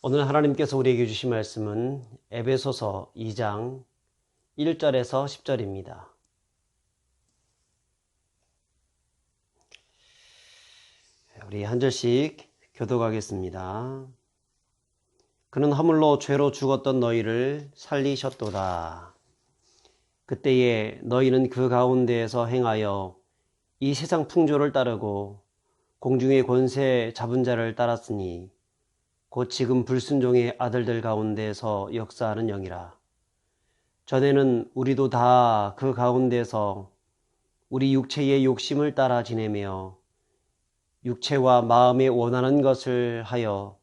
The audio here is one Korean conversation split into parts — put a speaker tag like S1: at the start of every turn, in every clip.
S1: 오늘 하나님께서 우리에게 주신 말씀은 에베소서 2장 1절에서 10절입니다. 우리 한 절씩 교독하겠습니다. 그는 허물로 죄로 죽었던 너희를 살리셨도다. 그때에 너희는 그 가운데에서 행하여 이 세상 풍조를 따르고 공중의 권세 잡은 자를 따랐으니 곧 지금 불순종의 아들들 가운데서 역사하는 영이라. 전에는 우리도 다 그 가운데서 우리 육체의 욕심을 따라 지내며 육체와 마음에 원하는 것을 하여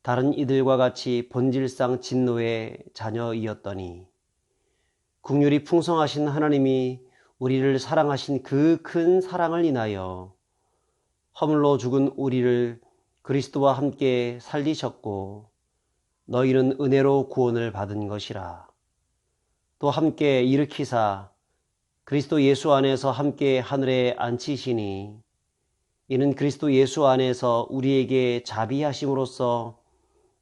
S1: 다른 이들과 같이 본질상 진노의 자녀이었더니 긍휼이 풍성하신 하나님이 우리를 사랑하신 그 큰 사랑을 인하여 허물로 죽은 우리를 그리스도와 함께 살리셨고 너희는 은혜로 구원을 받은 것이라. 또 함께 일으키사 그리스도 예수 안에서 함께 하늘에 앉히시니 이는 그리스도 예수 안에서 우리에게 자비하심으로써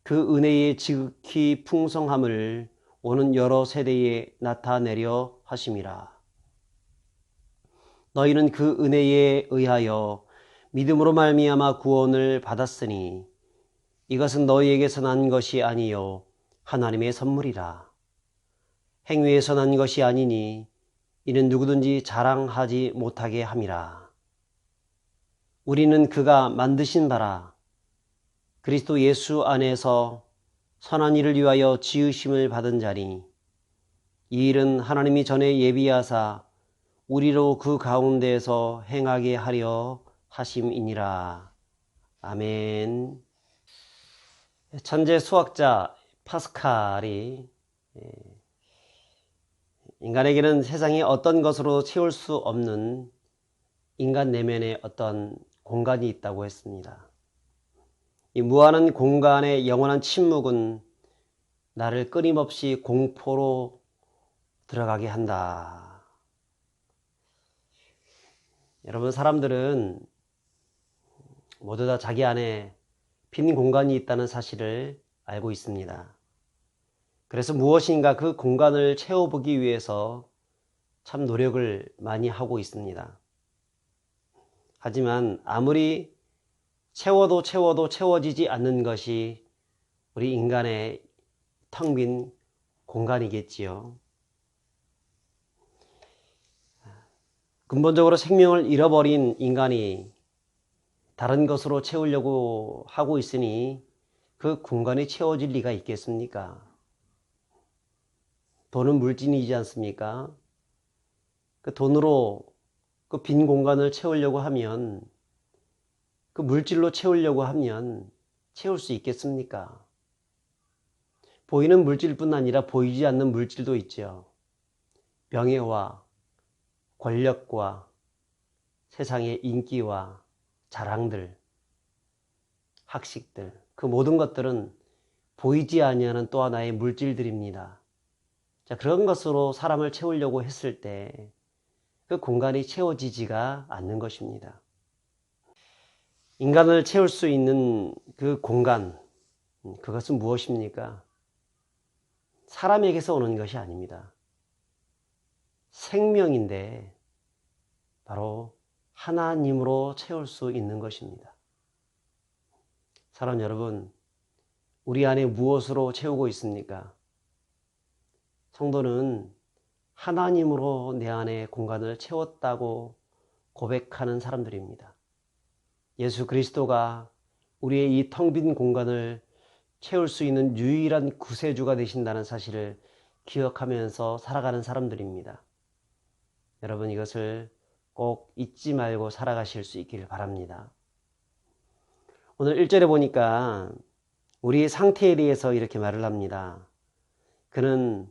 S1: 그 은혜의 지극히 풍성함을 오는 여러 세대에 나타내려 하심이라. 너희는 그 은혜에 의하여 믿음으로 말미암아 구원을 받았으니 이것은 너희에게서 난 것이 아니요 하나님의 선물이라. 행위에서 난 것이 아니니 이는 누구든지 자랑하지 못하게 함이라. 우리는 그가 만드신 바라 그리스도 예수 안에서 선한 일을 위하여 지으심을 받은 자니 이 일은 하나님이 전에 예비하사 우리로 그 가운데에서 행하게 하려 하심이니라. 아멘. 천재 수학자 파스칼이 인간에게는 세상이 어떤 것으로 채울 수 없는 인간 내면에 어떤 공간이 있다고 했습니다. 이 무한한 공간의 영원한 침묵은 나를 끊임없이 공포로 들어가게 한다. 여러분, 사람들은 모두 다 자기 안에 빈 공간이 있다는 사실을 알고 있습니다. 그래서 무엇인가 그 공간을 채워보기 위해서 참 노력을 많이 하고 있습니다. 하지만 아무리 채워도 채워지지 않는 것이 우리 인간의 텅 빈 공간이겠지요. 근본적으로 생명을 잃어버린 인간이 다른 것으로 채우려고 하고 있으니 그 공간이 채워질 리가 있겠습니까? 돈은 물질이지 않습니까? 그 돈으로 그 빈 공간을 채우려고 하면, 그 물질로 채우려고 하면 채울 수 있겠습니까? 보이는 물질뿐 아니라 보이지 않는 물질도 있죠. 명예와 권력과 세상의 인기와 자랑들, 학식들, 그 모든 것들은 보이지 아니하는 또 하나의 물질들입니다. 자, 그런 것으로 사람을 채우려고 했을 때 그 공간이 채워지지가 않는 것입니다. 인간을 채울 수 있는 그 공간, 그것은 무엇입니까? 사람에게서 오는 것이 아닙니다. 생명인데 바로 하나님으로 채울 수 있는 것입니다. 사랑 여러분, 우리 안에 무엇으로 채우고 있습니까? 성도는 하나님으로 내 안에 공간을 채웠다고 고백하는 사람들입니다. 예수 그리스도가 우리의 이 텅 빈 공간을 채울 수 있는 유일한 구세주가 되신다는 사실을 기억하면서 살아가는 사람들입니다. 여러분, 이것을 꼭 잊지 말고 살아가실 수 있기를 바랍니다. 오늘 1절에 보니까 우리의 상태에 대해서 이렇게 말을 합니다. 그는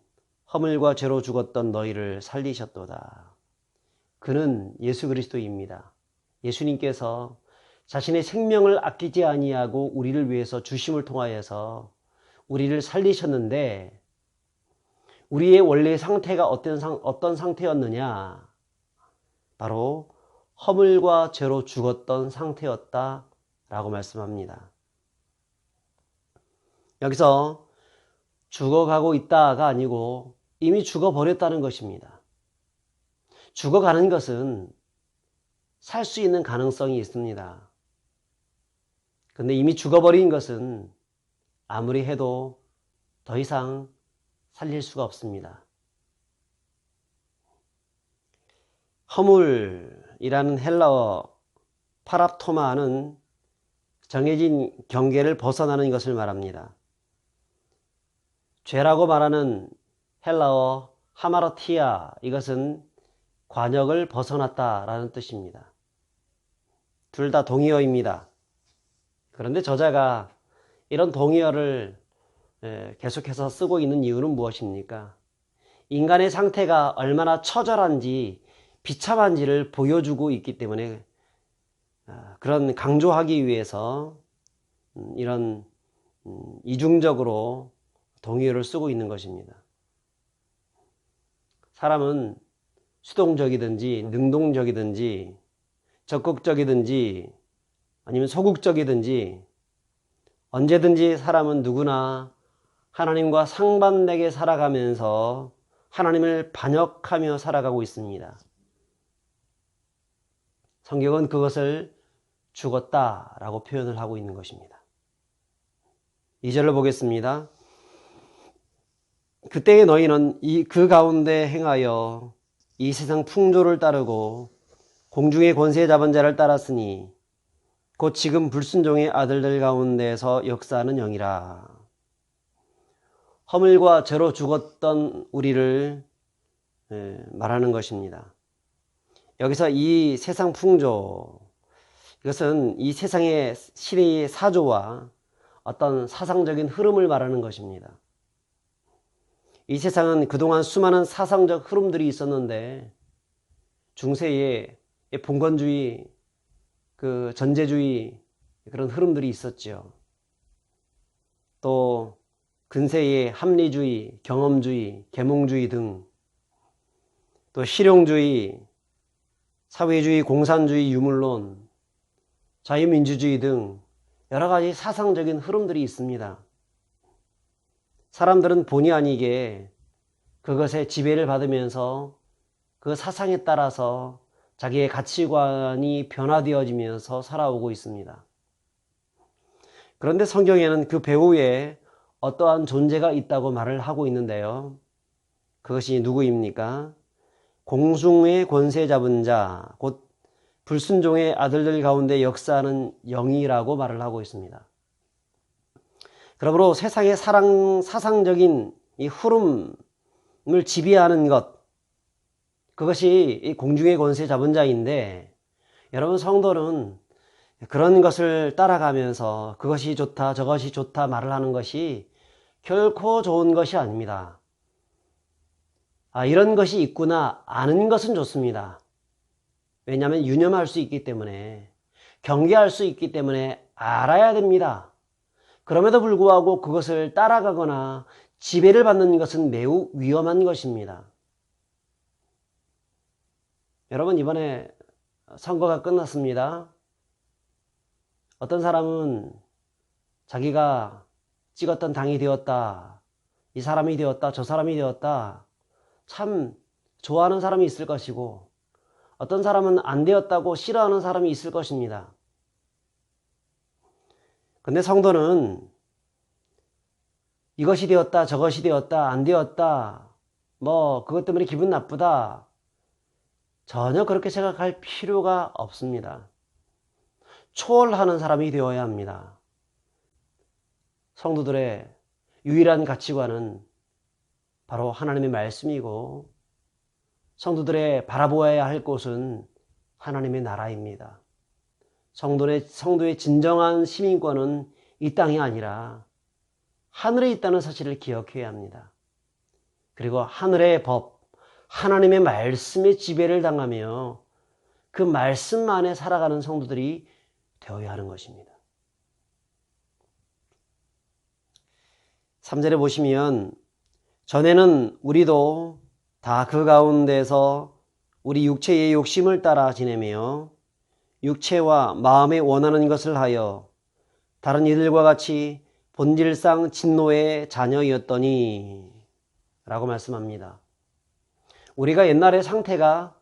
S1: 허물과 죄로 죽었던 너희를 살리셨도다. 그는 예수 그리스도입니다. 예수님께서 자신의 생명을 아끼지 아니하고 우리를 위해서 주심을 통하여서 우리를 살리셨는데, 우리의 원래 상태가 어떤 상태였느냐? 바로 허물과 죄로 죽었던 상태였다라고 말씀합니다. 여기서 죽어가고 있다가 아니고 이미 죽어버렸다는 것입니다. 죽어가는 것은 살 수 있는 가능성이 있습니다. 근데 이미 죽어버린 것은 아무리 해도 더 이상 살릴 수가 없습니다. 허물이라는 헬라어 파랍토마는 정해진 경계를 벗어나는 것을 말합니다. 죄라고 말하는 헬라어 하마르티아, 이것은 관역을 벗어났다라는 뜻입니다. 둘 다 동의어입니다. 그런데 저자가 이런 동의어를 계속해서 쓰고 있는 이유는 무엇입니까? 인간의 상태가 얼마나 처절한지 비참한지를 보여주고 있기 때문에 그런 강조하기 위해서 이런 이중적으로 동의어를 쓰고 있는 것입니다. 사람은 수동적이든지 능동적이든지 적극적이든지 아니면 소극적이든지 언제든지 사람은 누구나 하나님과 상반되게 살아가면서 하나님을 반역하며 살아가고 있습니다. 성경은 그것을 죽었다라고 표현을 하고 있는 것입니다. 2절을 보겠습니다. 그때의 너희는 그 가운데 행하여 이 세상 풍조를 따르고 공중의 권세 잡은 자를 따랐으니 곧 지금 불순종의 아들들 가운데서 역사하는 영이라. 허물과 죄로 죽었던 우리를 말하는 것입니다. 여기서 이 세상 풍조, 이것은 이 세상의 시대의 사조와 어떤 사상적인 흐름을 말하는 것입니다. 이 세상은 그동안 수많은 사상적 흐름들이 있었는데 중세에 봉건주의, 그 전제주의 그런 흐름들이 있었죠. 또 근세의 합리주의, 경험주의, 계몽주의 등, 또 실용주의, 사회주의, 공산주의, 유물론, 자유민주주의 등 여러 가지 사상적인 흐름들이 있습니다. 사람들은 본의 아니게 그것에 지배를 받으면서 그 사상에 따라서 자기의 가치관이 변화되어지면서 살아오고 있습니다. 그런데 성경에는 그 배후에 어떠한 존재가 있다고 말을 하고 있는데요. 그것이 누구입니까? 공중의 권세 잡은 자, 곧 불순종의 아들들 가운데 역사하는 영이라고 말을 하고 있습니다. 그러므로 세상의 사상적인 이 흐름을 지배하는 것, 그것이 이 공중의 권세 잡은 자인데, 여러분 성도는 그런 것을 따라가면서 그것이 좋다 저것이 좋다 말을 하는 것이 결코 좋은 것이 아닙니다. 이런 것이 있구나 아는 것은 좋습니다. 왜냐하면 유념할 수 있기 때문에, 경계할 수 있기 때문에 알아야 됩니다. 그럼에도 불구하고 그것을 따라가거나 지배를 받는 것은 매우 위험한 것입니다. 여러분, 이번에 선거가 끝났습니다. 어떤 사람은 자기가 찍었던 당이 되었다, 이 사람이 되었다, 저 사람이 되었다, 참 좋아하는 사람이 있을 것이고, 어떤 사람은 안 되었다고 싫어하는 사람이 있을 것입니다. 근데 성도는 이것이 되었다, 저것이 되었다, 안 되었다, 그것 때문에 기분 나쁘다, 전혀 그렇게 생각할 필요가 없습니다. 초월하는 사람이 되어야 합니다. 성도들의 유일한 가치관은 바로 하나님의 말씀이고, 성도들의 바라보아야 할 곳은 하나님의 나라입니다. 성도의 진정한 시민권은 이 땅이 아니라 하늘에 있다는 사실을 기억해야 합니다. 그리고 하늘의 법, 하나님의 말씀의 지배를 당하며 그 말씀 안에 살아가는 성도들이 되어야 하는 것입니다. 3절에 보시면, 전에는 우리도 다 그 가운데서 우리 육체의 욕심을 따라 지내며 육체와 마음에 원하는 것을 하여 다른 이들과 같이 본질상 진노의 자녀이었더니 라고 말씀합니다. 우리가 옛날의 상태가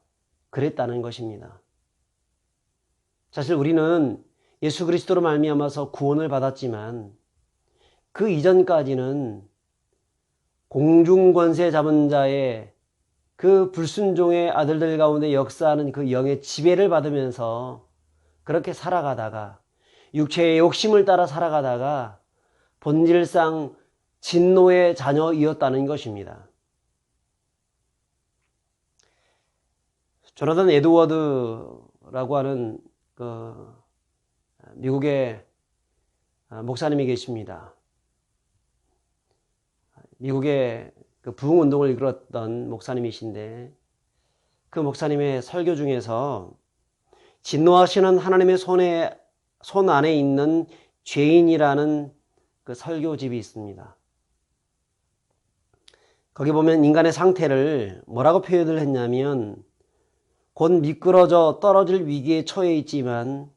S1: 그랬다는 것입니다. 사실 우리는 예수 그리스도로 말미암아서 구원을 받았지만 그 이전까지는 공중권세 잡은 자의 그 불순종의 아들들 가운데 역사하는 그 영의 지배를 받으면서 그렇게 살아가다가 육체의 욕심을 따라 살아가다가 본질상 진노의 자녀이었다는 것입니다. 조나단 에드워드라고 하는 미국의 목사님이 계십니다. 미국의 그 부흥운동을 이끌었던 목사님이신데 그 목사님의 설교 중에서 진노하시는 하나님의 손 안에 있는 죄인이라는 그 설교집이 있습니다. 거기 보면 인간의 상태를 뭐라고 표현을 했냐면 곧 미끄러져 떨어질 위기에 처해 있지만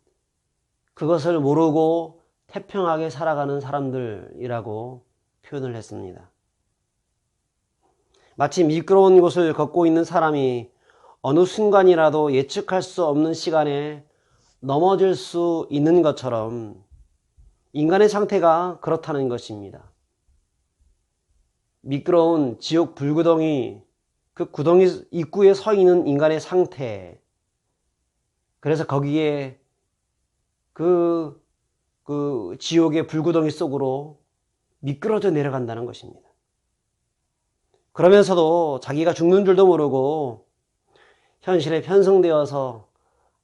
S1: 그것을 모르고 태평하게 살아가는 사람들이라고 표현을 했습니다. 마치 미끄러운 곳을 걷고 있는 사람이 어느 순간이라도 예측할 수 없는 시간에 넘어질 수 있는 것처럼 인간의 상태가 그렇다는 것입니다. 미끄러운 지옥 불구덩이, 그 구덩이 입구에 서 있는 인간의 상태, 그래서 거기에 그 지옥의 불구덩이 속으로 미끄러져 내려간다는 것입니다. 그러면서도 자기가 죽는 줄도 모르고 현실에 편성되어서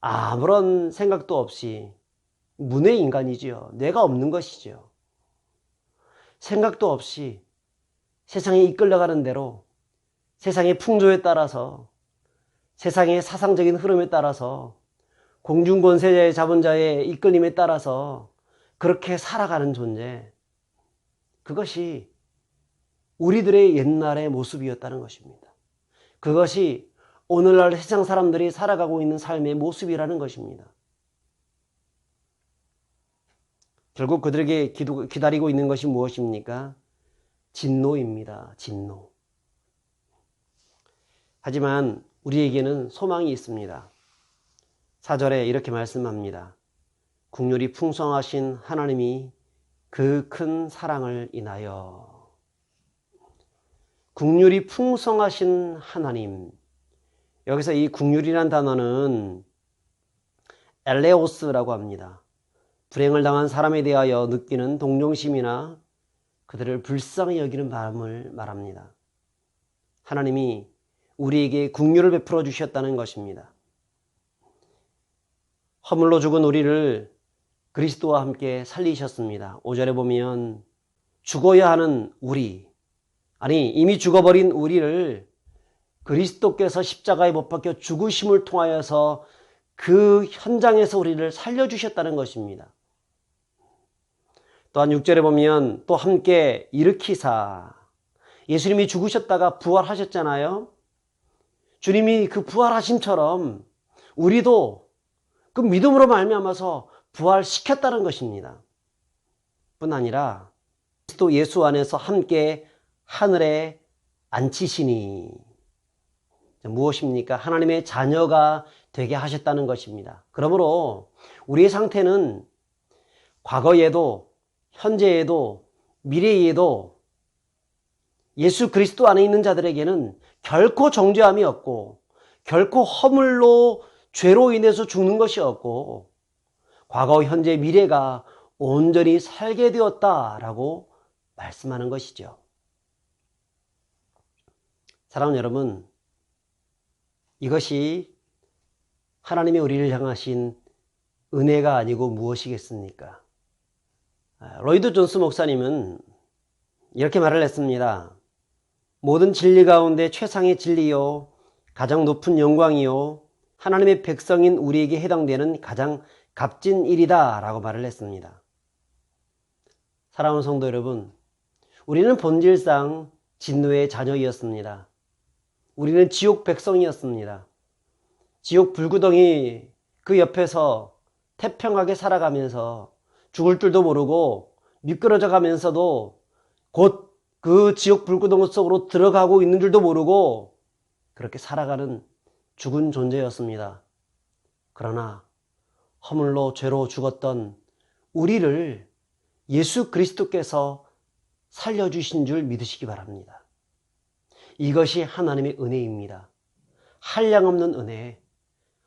S1: 아무런 생각도 없이 문외 인간이지요. 뇌가 없는 것이죠. 생각도 없이 세상에 이끌려가는 대로 세상의 풍조에 따라서 세상의 사상적인 흐름에 따라서 공중권세자의 잡은 자의 이끌림에 따라서 그렇게 살아가는 존재, 그것이 우리들의 옛날의 모습이었다는 것입니다. 그것이 오늘날 세상 사람들이 살아가고 있는 삶의 모습이라는 것입니다. 결국 그들에게 기다리고 있는 것이 무엇입니까? 진노입니다. 진노. 하지만 우리에게는 소망이 있습니다. 4절에 이렇게 말씀합니다. 긍휼이 풍성하신 하나님이 그 큰 사랑을 인하여. 긍휼이 풍성하신 하나님. 여기서 이 긍휼이란 단어는 엘레오스라고 합니다. 불행을 당한 사람에 대하여 느끼는 동정심이나 그들을 불쌍히 여기는 마음을 말합니다. 하나님이 우리에게 긍휼을 베풀어 주셨다는 것입니다. 허물로 죽은 우리를 그리스도와 함께 살리셨습니다. 5절에 보면 죽어야 하는 우리, 아니 이미 죽어버린 우리를 그리스도께서 십자가에 못 박혀 죽으심을 통하여서 그 현장에서 우리를 살려주셨다는 것입니다. 또한 6절에 보면 또 함께 일으키사, 예수님이 죽으셨다가 부활하셨잖아요. 주님이 그 부활하심처럼 우리도 그 믿음으로 말미암아서 부활시켰다는 것입니다. 뿐 아니라 또 예수 안에서 함께 하늘에 앉히시니, 무엇입니까? 하나님의 자녀가 되게 하셨다는 것입니다. 그러므로 우리의 상태는 과거에도 현재에도 미래에도 예수 그리스도 안에 있는 자들에게는 결코 정죄함이 없고 결코 허물로 죄로 인해서 죽는 것이 없고 과거, 현재, 미래가 온전히 살게 되었다라고 말씀하는 것이죠. 사랑하는 여러분, 이것이 하나님이 우리를 향하신 은혜가 아니고 무엇이겠습니까? 로이드 존스 목사님은 이렇게 말을 했습니다. 모든 진리 가운데 최상의 진리요, 가장 높은 영광이요, 하나님의 백성인 우리에게 해당되는 가장 값진 일이다 라고 말을 했습니다. 사랑하는 성도 여러분, 우리는 본질상 진노의 자녀이었습니다. 우리는 지옥 백성이었습니다. 지옥 불구덩이 그 옆에서 태평하게 살아가면서 죽을 줄도 모르고 미끄러져 가면서도 곧 그 지옥 불구덩이 속으로 들어가고 있는 줄도 모르고 그렇게 살아가는 죽은 존재였습니다. 그러나 허물로 죄로 죽었던 우리를 예수 그리스도께서 살려주신 줄 믿으시기 바랍니다. 이것이 하나님의 은혜입니다. 한량없는 은혜,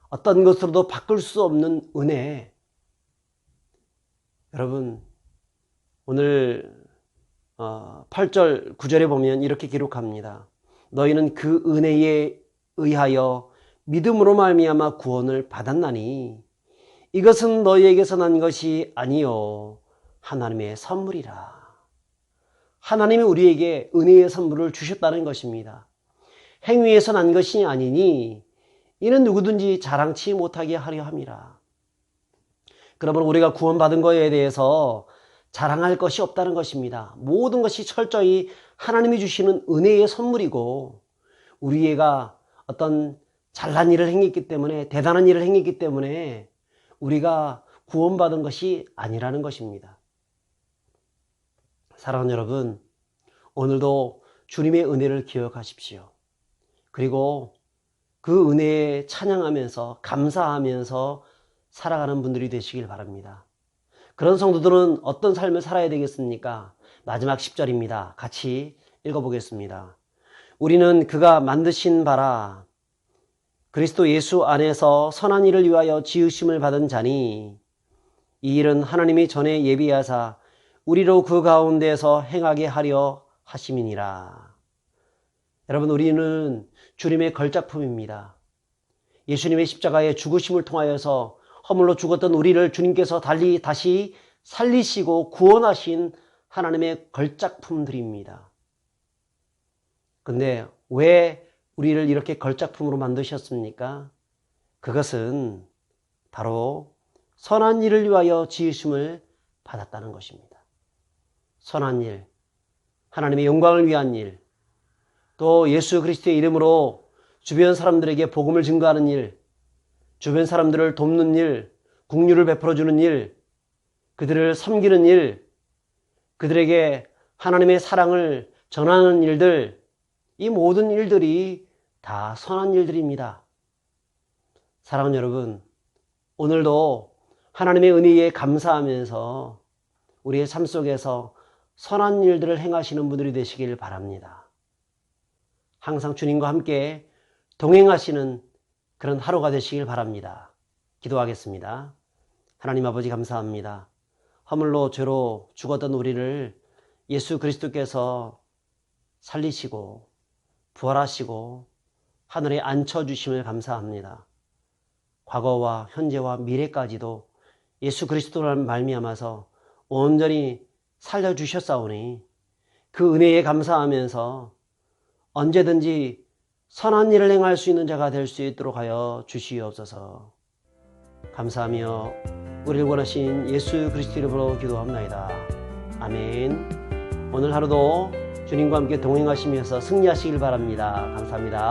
S1: 어떤 것으로도 바꿀 수 없는 은혜. 여러분, 오늘 8절 9절에 보면 이렇게 기록합니다. 너희는 그 은혜에 의하여 믿음으로 말미암아 구원을 받았나니 이것은 너희에게서 난 것이 아니요 하나님의 선물이라. 하나님이 우리에게 은혜의 선물을 주셨다는 것입니다. 행위에서 난 것이 아니니 이는 누구든지 자랑치 못하게 하려 함이라. 그러면 우리가 구원받은 것에 대해서 자랑할 것이 없다는 것입니다. 모든 것이 철저히 하나님이 주시는 은혜의 선물이고 우리가 어떤 잘난 일을 행했기 때문에 대단한 일을 행했기 때문에 우리가 구원받은 것이 아니라는 것입니다. 사랑하는 여러분, 오늘도 주님의 은혜를 기억하십시오. 그리고 그 은혜에 찬양하면서 감사하면서 살아가는 분들이 되시길 바랍니다. 그런 성도들은 어떤 삶을 살아야 되겠습니까? 마지막 10절입니다. 같이 읽어보겠습니다. 우리는 그가 만드신 바라 그리스도 예수 안에서 선한 일을 위하여 지으심을 받은 자니 이 일은 하나님이 전에 예비하사 우리로 그 가운데서 행하게 하려 하심이니라. 여러분, 우리는 주님의 걸작품입니다. 예수님의 십자가의 죽으심을 통하여서 허물로 죽었던 우리를 주님께서 다시 살리시고 구원하신 하나님의 걸작품들입니다. 근데 왜 우리를 이렇게 걸작품으로 만드셨습니까? 그것은 바로 선한 일을 위하여 지으심을 받았다는 것입니다. 선한 일, 하나님의 영광을 위한 일, 또 예수 그리스도의 이름으로 주변 사람들에게 복음을 증거하는 일, 주변 사람들을 돕는 일, 긍휼을 베풀어주는 일, 그들을 섬기는 일, 그들에게 하나님의 사랑을 전하는 일들, 이 모든 일들이 다 선한 일들입니다. 사랑하는 여러분, 오늘도 하나님의 은혜에 감사하면서 우리의 삶 속에서 선한 일들을 행하시는 분들이 되시길 바랍니다. 항상 주님과 함께 동행하시는 그런 하루가 되시길 바랍니다. 기도하겠습니다. 하나님 아버지 감사합니다. 허물로 죄로 죽었던 우리를 예수 그리스도께서 살리시고 부활하시고 하늘에 앉혀주심을 감사합니다. 과거와 현재와 미래까지도 예수 그리스도를 말미암아서 온전히 살려주셨사오니 그 은혜에 감사하면서 언제든지 선한 일을 행할 수 있는 자가 될 수 있도록 하여 주시옵소서. 감사하며 우리를 원하신 예수 그리스도 이름으로 기도합나이다. 아멘. 오늘 하루도 주님과 함께 동행하시면서 승리하시길 바랍니다. 감사합니다.